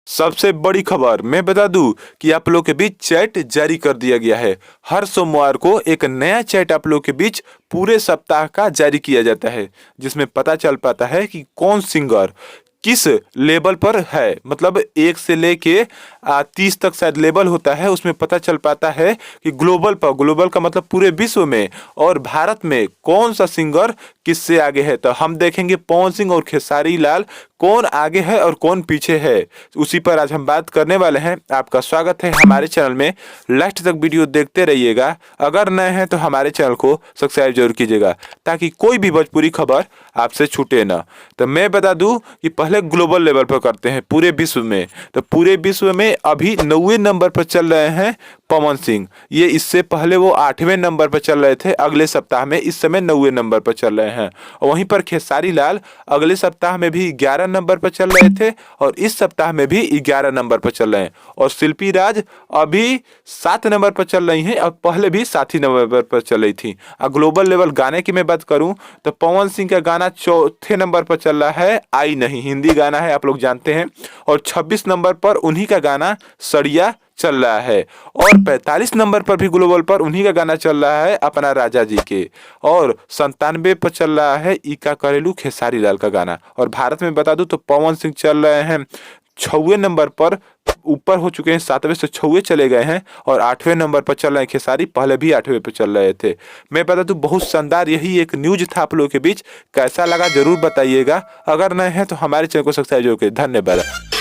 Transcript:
सबसे बड़ी खबर मैं बता दूं कि आप लोग के बीच चैट जारी कर दिया गया है। हर सोमवार को एक नया चैट आप लोग के बीच पूरे सप्ताह का जारी किया जाता है, जिसमें पता चल पाता है कि कौन सिंगर किस लेवल पर है। मतलब 1 से लेके 30 तक शायद लेवल होता है, उसमें पता चल पाता है कि ग्लोबल का मतलब पूरे विश्व में और भारत में कौन सा सिंगर किससे आगे है। तो हम देखेंगे पवन सिंह और खेसारी लाल कौन आगे है और कौन पीछे है, उसी पर आज हम बात करने वाले हैं। आपका स्वागत है हमारे चैनल में, लास्ट तक वीडियो देखते रहिएगा। अगर नए हैं तो हमारे चैनल को सब्सक्राइब जरूर कीजिएगा ताकि कोई भी भोजपुरी खबर आपसे छूटे ना। तो मैं बता दूं कि पहले ग्लोबल लेवल पर करते हैं पूरे विश्व में। तो पूरे विश्व में अभी 9वें नंबर पर चल रहे हैं पवन सिंह। ये इससे पहले वो 8वें नंबर पर चल रहे थे अगले सप्ताह में, इस समय 9वें नंबर पर चल रहे हैं। और वहीं पर खेसारी लाल अगले सप्ताह में भी 11 नंबर पर चल रहे थे और इस सप्ताह में भी 11 नंबर पर चल रहे हैं। और शिल्पी राज अभी 7 नंबर पर चल रही हैं और पहले भी 7 ही नंबर पर चल रही थी। ग्लोबल लेवल गाने की मैं बात करूं तो पवन सिंह का गाना 4थे नंबर पर चल रहा है, आई नहीं, हिंदी गाना है आप लोग जानते हैं। और 26 नंबर पर उन्हीं का गाना सड़िया चल रहा है। और 45 नंबर पर भी ग्लोबल पर उन्हीं का गाना चल रहा है अपना राजा जी के। और 97 पर चल रहा है इका करेलू खेसारी लाल का गाना। और भारत में बता दूं तो पवन सिंह चल रहे हैं 6वें नंबर पर, ऊपर हो चुके हैं 7वें से 6वें चले गए हैं। और 8वें नंबर पर चल रहे हैं खेसारी, पहले भी 8वें पर चल रहे थे। मैं बता दूं बहुत शानदार यही एक न्यूज था आप लोगों के बीच। कैसा लगा जरूर बताइएगा। अगर नए हैं तो हमारे चैनल को सब्सक्राइब जरूर करिए। धन्यवाद।